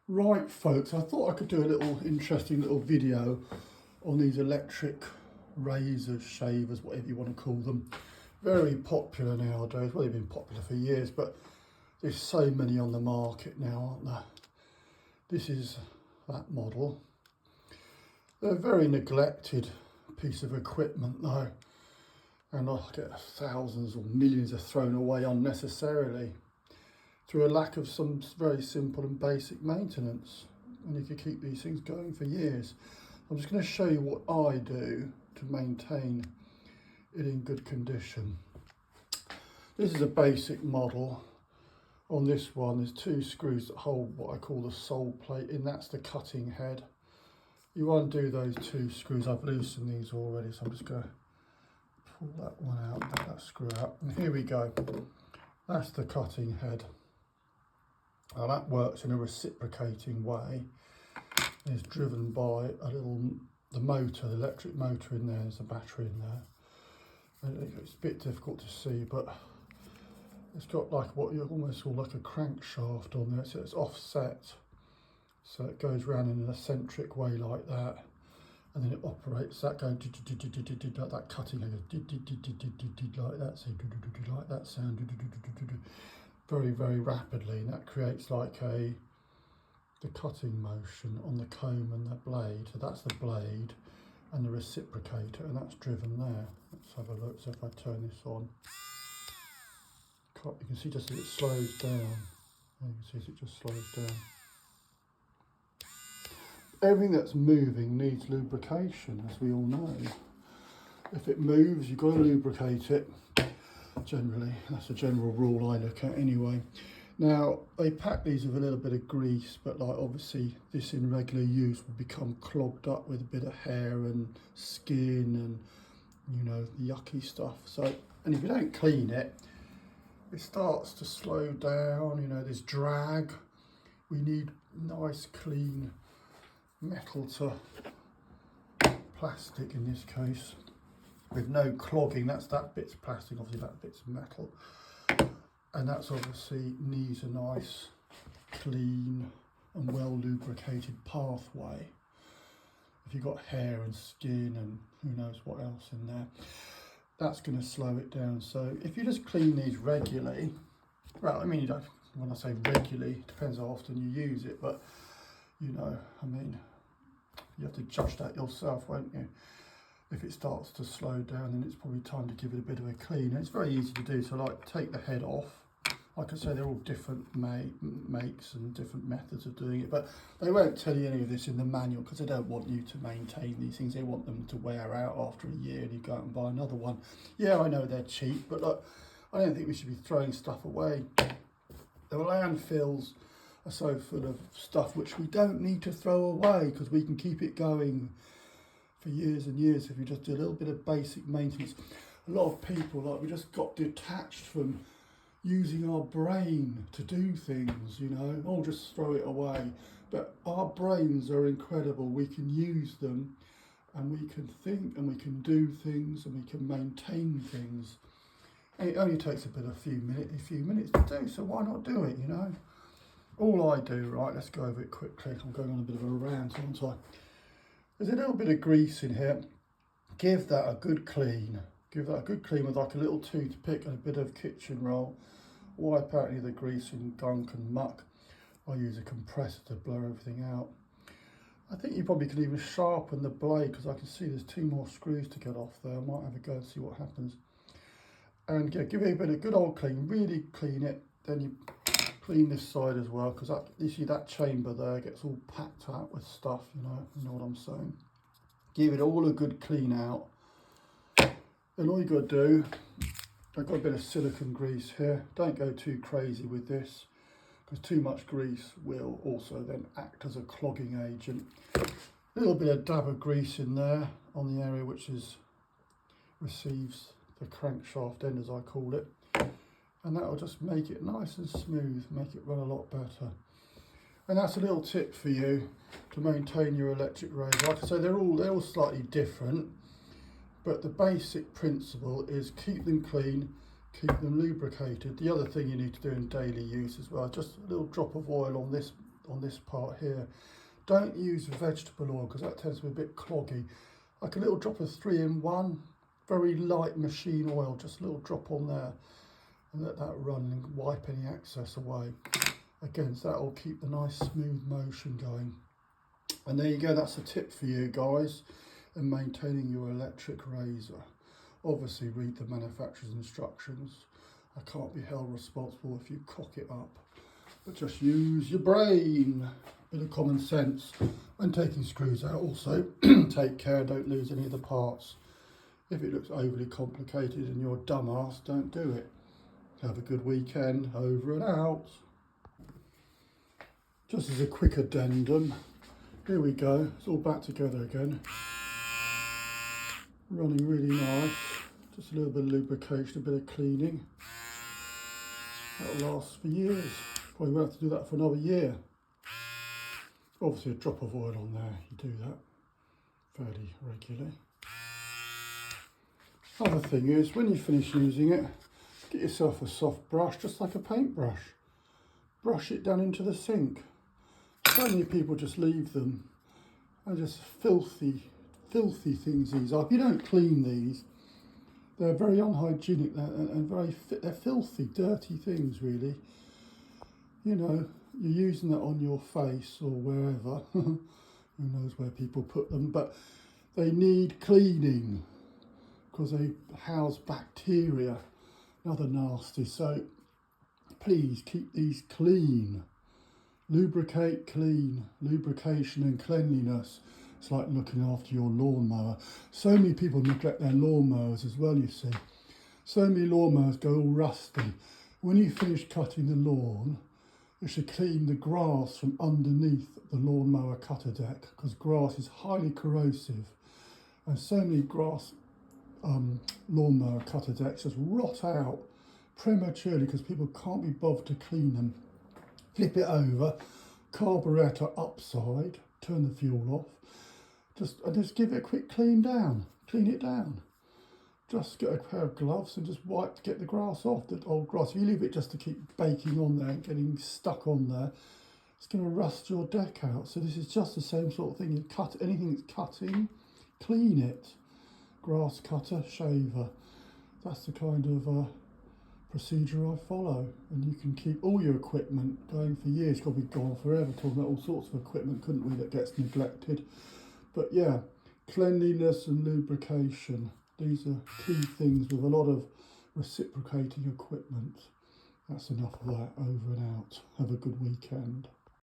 Right folks, I thought I could do a little interesting little video on these electric razors, shavers, whatever you want to call them. Very popular nowadays. Well, they've been popular for years, but there's so many on the market now, aren't there? This is that model. They're a very neglected piece of equipment though, and I get thousands or millions are thrown away unnecessarily through a lack of some very simple and basic maintenance. And you could keep these things going for years. I'm just going to show you what I do to maintain it in good condition. This is a basic model. On this one there's two screws that hold what I call the sole plate in, that's the cutting head. You undo those two screws. I've loosened these already, so I'm just going to pull that one out, get that screw out, and here we go. That's the cutting head. Now that works in a reciprocating way. It's driven by the motor, the electric motor in there. There's a battery in there. And it's a bit difficult to see, but it's got like what you almost call like a crankshaft on there, so it's offset. So it goes round in an eccentric way like that, and then it operates that going like that, cutting like that, so like that sound very, very rapidly, and that creates like the cutting motion on the comb and the blade. So that's the blade and the reciprocator, and that's driven there. Let's have a look. So if I turn this on, you can see just as it slows down. You can see as it just slows down. Everything that's moving needs lubrication, as we all know. If it moves, you've got to lubricate it. Generally, that's a general rule I look at anyway. Now they pack these with a little bit of grease, but like obviously this in regular use will become clogged up with a bit of hair and skin and, you know, the yucky stuff. So, and if you don't clean it, it starts to slow down. You know, there's drag. We need nice clean metal to plastic in this case, with no clogging. That bit's plastic, obviously that bit's metal, and that's obviously needs a nice clean and well lubricated pathway. If you've got hair and skin and who knows what else in there, that's going to slow it down. So if you just clean these regularly, well, I mean, you don't, when I say regularly, it depends how often you use it, but you know, I mean, you have to judge that yourself, won't you? If it starts to slow down, then it's probably time to give it a bit of a clean. And it's very easy to do. So like take the head off. Like I say, they're all different makes and different methods of doing it, but they won't tell you any of this in the manual because they don't want you to maintain these things. They want them to wear out after a year and you go out and buy another one. Yeah, I know they're cheap, but look, I don't think we should be throwing stuff away. The landfills are so full of stuff which we don't need to throw away because we can keep it going for years and years if you just do a little bit of basic maintenance. A lot of people, like, we just got detached from using our brain to do things, you know, or just throw it away. But our brains are incredible. We can use them and we can think and we can do things and we can maintain things. And it only takes a few minutes to do, so why not do it, you know? All I do, right, let's go over it quickly. I'm going on a bit of a rant, aren't I? There's a little bit of grease in here. Give that a good clean. Give that a good clean with like a little toothpick and a bit of kitchen roll. Wipe out any of the grease and gunk and muck. I use a compressor to blow everything out. I think you probably could even sharpen the blade because I can see there's two more screws to get off there. I might have a go and see what happens. And yeah, give it a bit of good old clean, really clean it. Then you clean this side as well, because you see that chamber there gets all packed out with stuff, you know what I'm saying. Give it all a good clean out. Then all you got to do, I've got a bit of silicone grease here. Don't go too crazy with this, because too much grease will also then act as a clogging agent. A little bit of dab of grease in there on the area which receives the crankshaft end, as I call it. And that will just make it nice and smooth, make it run a lot better. And that's a little tip for you to maintain your electric razor. Like I say, they're all slightly different, but the basic principle is keep them clean, keep them lubricated. The other thing you need to do in daily use as well, just a little drop of oil on this on this part here. Don't use vegetable oil because that tends to be a bit cloggy. Like a little drop of 3-in-1, very light machine oil, just a little drop on there, and let that run and wipe any excess away. Again, so that will keep the nice smooth motion going. And there you go, that's a tip for you guys in maintaining your electric razor. Obviously read the manufacturer's instructions. I can't be held responsible if you cock it up, but just use your brain, bit of common sense. When taking screws out also, take care, don't lose any of the parts. If it looks overly complicated and you're a dumbass, don't do it. Have a good weekend, over and out. Just as a quick addendum, here we go, it's all back together again. Running really nice, just a little bit of lubrication, a bit of cleaning. That'll last for years, probably won't have to do that for another year. Obviously a drop of oil on there, you do that fairly regularly. Other thing is, when you finish using it, get yourself a soft brush, just like a paintbrush. Brush it down into the sink. So many people just leave them, and just filthy things these are. If you don't clean these, they're very unhygienic and they're filthy, dirty things really. You know, you're using that on your face or wherever. Who knows where people put them, but they need cleaning because they house bacteria and other nasty. So please keep these clean. Lubricate, clean. Lubrication and cleanliness. It's like looking after your lawnmower. So many people neglect their lawnmowers as well, you see. So many lawnmowers go all rusty. When you finish cutting the lawn, you should clean the grass from underneath the lawnmower cutter deck, because grass is highly corrosive. And so many grass lawnmower cutter decks just rot out prematurely because people can't be bothered to clean them. Flip it over, carburettor upside, turn the fuel off, just give it a quick clean it down. Just get a pair of gloves and just get the grass off, the old grass. If you leave it just to keep baking on there and getting stuck on there, it's going to rust your deck out. So this is just the same sort of thing. You cut anything that's cutting, clean it. Grass cutter, shaver. That's the kind of procedure I follow, and you can keep all your equipment going for years. It's got to be gone forever, talking about all sorts of equipment, couldn't we, that gets neglected. But yeah, cleanliness and lubrication, these are key things with a lot of reciprocating equipment. That's enough of that, over and out. Have a good weekend.